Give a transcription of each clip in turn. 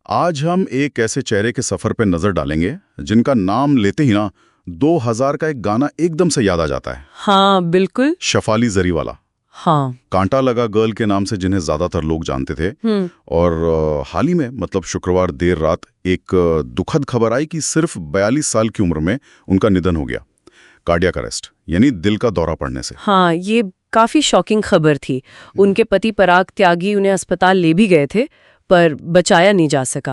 आज हम एक ऐसे चेहरे के सफर पे नजर डालेंगे जिनका नाम लेते ही ना 2000 का एक गाना एकदम से याद आ जाता है। हाँ बिल्कुल। शफाली जरीवाला। हाँ। कांटा लगा गर्ल के नाम से जिन्हें ज्यादातर लोग जानते थे। और हाल ही में मतलब शुक्रवार देर रात एक दुखद खबर आई कि सिर्फ 42 साल की उम्र में उनका निधन हो गया, कार्डियक अरेस्ट यानी दिल का दौरा पड़ने से। हाँ, ये काफी शॉकिंग खबर थी। उनके पति पराग त्यागी उन्हें अस्पताल ले भी गए थे पर बचाया नहीं जा सका।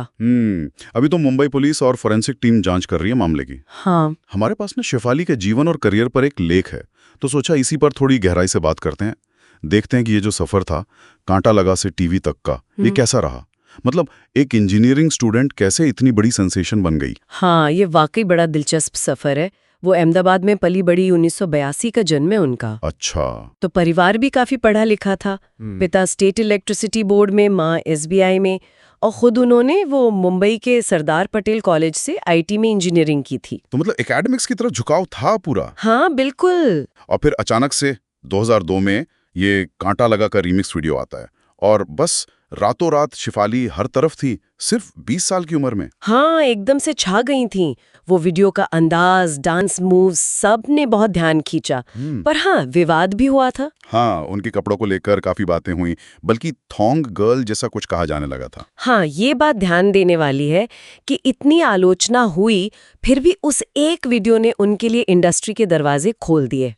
अभी तो मुंबई पुलिस और फोरेंसिक टीम जांच कर रही है मामले की। हाँ। हमारे पास ना शेफाली के जीवन और करियर पर एक लेख है, तो सोचा इसी पर थोड़ी गहराई से बात करते हैं। देखते हैं कि ये जो सफर था कांटा लगा से टीवी तक का, ये कैसा रहा। मतलब एक इंजीनियरिंग स्टूडेंट कैसे इतनी बड़ी सेंसेशन बन गई। हाँ, ये वाकई बड़ा दिलचस्प सफर है। वो अहमदाबाद में पली बड़ी 1982 का जन्म है उनका। अच्छा। तो परिवार भी काफी पढ़ा लिखा था। पिता स्टेट इलेक्ट्रिसिटी बोर्ड में, माँ SBI में, और खुद उन्होंने वो मुंबई के सरदार पटेल कॉलेज से IT में इंजीनियरिंग की थी। तो मतलब एकेडमिक्स की तरफ झुकाव था पूरा। हाँ बिल्कुल। और फिर अचानक से 2002 में ये कांटा लगा का रीमिक्स वीडियो आता है और बस रातों रात शेफाली हर तरफ थी, सिर्फ 20 साल की उम्र में। हाँ, एकदम से छा गई थी। वो वीडियो का अंदाज, डांस मूव्स, सब ने बहुत ध्यान खींचा। पर हाँ, विवाद भी हुआ था। हाँ, उनके कपड़ों को लेकर काफी बातें हुई, बल्कि थोंग गर्ल जैसा कुछ कहा जाने लगा था। हाँ, ये बात ध्यान देने वाली है कि इतनी आलोचना हुई फिर भी उस एक वीडियो ने उनके लिए इंडस्ट्री के दरवाजे खोल दिए।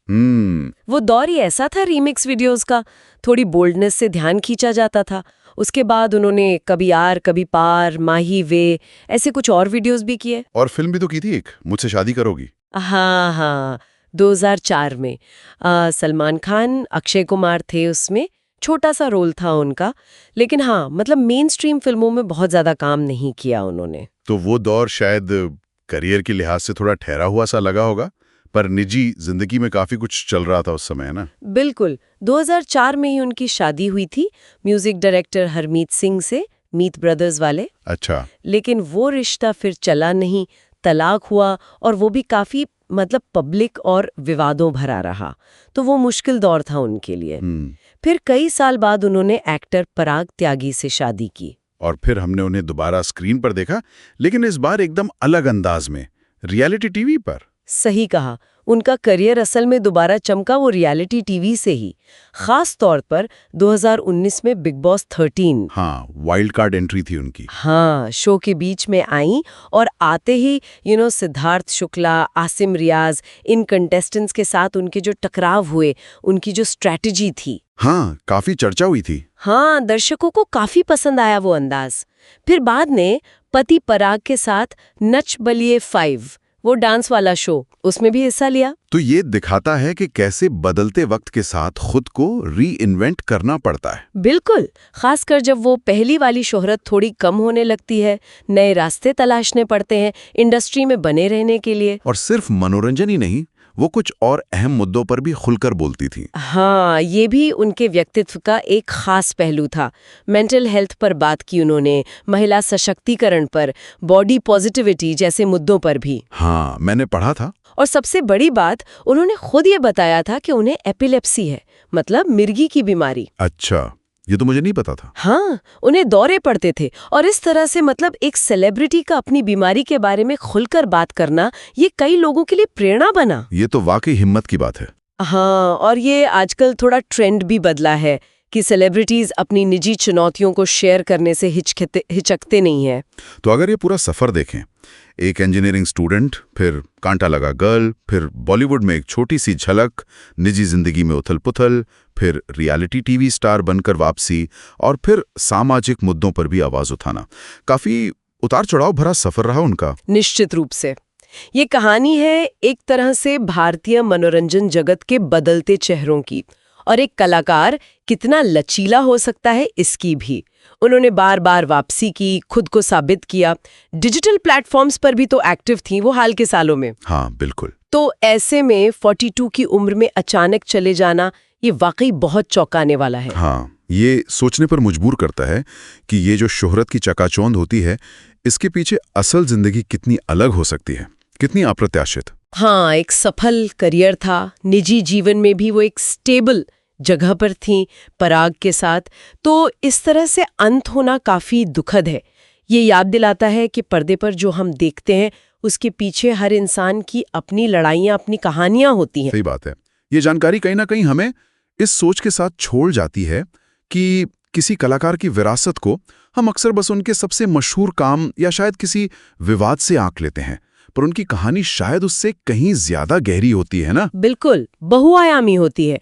वो दौर ही ऐसा था रीमिक्स वीडियोस का, थोड़ी बोल्डनेस से ध्यान खींचा जाता था। उसके बाद उन्होंने कभी यार कभी पार, माही वे, ऐसे कुछ और वीडियोस भी किए। और फिल्म भी तो की थी एक, मुझसे शादी करोगी। हाँ, 2004 में सलमान खान, अक्षय कुमार थे उसमें। छोटा सा रोल था उनका, लेकिन हाँ, मतलब मेन स्ट्रीम फिल्मों में बहुत ज्यादा काम नहीं किया उन्होंने। तो वो दौर शायद करियर के लिहाज से थोड़ा ठहरा हुआ सा लगा होगा, पर निजी जिंदगी में काफी कुछ चल रहा था उस समय, है ना। बिल्कुल। 2004 में ही उनकी शादी हुई थी म्यूजिक डायरेक्टर हरमीत सिंह से, मीत ब्रदर्स वाले। अच्छा। लेकिन वो रिश्ता फिर चला नहीं, तलाक हुआ, और वो भी काफी मतलब पब्लिक और विवादों भरा रहा। तो वो मुश्किल दौर था उनके लिए। फिर कई साल बाद उन्होंने एक्टर पराग त्यागी से शादी की। और फिर हमने उन्हें दोबारा स्क्रीन पर देखा, लेकिन इस बार एकदम अलग अंदाज में, रियलिटी टीवी पर। सही कहा। उनका करियर असल में दोबारा चमका वो रियलिटी टीवी से ही, खास तौर पर 2019 में बिग बॉस 13। हाँ, वाइल्ड कार्ड एंट्री थी उनकी। हाँ, शो के बीच में आई और आते ही सिद्धार्थ शुक्ला, आसिम रियाज, इन कंटेस्टेंट्स के साथ उनके जो टकराव हुए, उनकी जो स्ट्रैटेजी थी, हाँ, काफी चर्चा हुई थी। हाँ, दर्शकों को काफी पसंद आया वो अंदाज। फिर बाद में पति पराग के साथ नच बलिए 5, वो डांस वाला शो, उसमें भी हिस्सा लिया। तो ये दिखाता है कि कैसे बदलते वक्त के साथ खुद को री इन्वेंट करना पड़ता है। बिल्कुल, खासकर जब वो पहली वाली शोहरत थोड़ी कम होने लगती है, नए रास्ते तलाशने पड़ते हैं इंडस्ट्री में बने रहने के लिए। और सिर्फ मनोरंजन ही नहीं, वो कुछ और अहम मुद्दों पर भी खुलकर बोलती थी। हाँ, ये भी उनके व्यक्तित्व का एक खास पहलू था। मेंटल हेल्थ पर बात की उन्होंने, महिला सशक्तिकरण पर, बॉडी पॉजिटिविटी जैसे मुद्दों पर भी। हाँ, मैंने पढ़ा था। और सबसे बड़ी बात, उन्होंने खुद ये बताया था कि उन्हें एपिलेप्सी है, मतलब मिर्गी की बीमारी। अच्छा, ये तो मुझे नहीं पता था। हाँ, उन्हें दौरे पड़ते थे, और इस तरह से मतलब एक सेलिब्रिटी का अपनी बीमारी के बारे में खुलकर बात करना, ये कई लोगों के लिए प्रेरणा बना। ये तो वाकई हिम्मत की बात है। हाँ, और ये आजकल थोड़ा ट्रेंड भी बदला है कि सेलिब्रिटीज अपनी निजी चुनौतियों को शेयर करने से हिचकते नहीं है। तो अगर ये पूरा सफर देखें, एक इंजीनियरिंग स्टूडेंट, फिर कांटा लगा गर्ल, फिर बॉलीवुड में एक छोटी सी झलक, निजी जिंदगी में उथल-पुथल, फिर रियलिटी टीवी स्टार बनकर वापसी, और फिर सामाजिक मुद्दों पर भी आवाज उठाना, काफी उतार चढ़ाव भरा सफर रहा उनका। निश्चित रूप से ये कहानी है एक तरह से भारतीय मनोरंजन जगत के बदलते चेहरों की, और एक कलाकार कितना लचीला हो सकता है इसकी भी। उन्होंने बार बार वापसी की, खुद को साबित किया। डिजिटल प्लेटफॉर्म्स पर भी तो एक्टिव थी वो हाल के सालों में। हाँ बिल्कुल। तो ऐसे में 42 की उम्र में अचानक चले जाना, ये वाकई बहुत चौंकाने वाला है। हाँ, ये सोचने पर मजबूर करता है कि ये जो शोहरत की चकाचौंध होती है, इसके पीछे असल जिंदगी कितनी अलग हो सकती है, कितनी अप्रत्याशित। हाँ, एक सफल करियर था, निजी जीवन में भी वो एक स्टेबल जगह पर थी पराग के साथ। तो इस तरह से अंत होना काफी दुखद है। ये याद दिलाता है कि पर्दे पर जो हम देखते हैं उसके पीछे हर इंसान की अपनी लड़ाइयाँ, अपनी कहानियां होती हैं। सही बात है। ये जानकारी कहीं ना कहीं हमें इस सोच के साथ छोड़ जाती है कि किसी कलाकार की विरासत को हम अक्सर बस उनके सबसे मशहूर काम या शायद किसी विवाद से आंक लेते हैं, पर उनकी कहानी शायद उससे कहीं ज्यादा गहरी होती है ना। बिल्कुल, बहुआयामी होती है।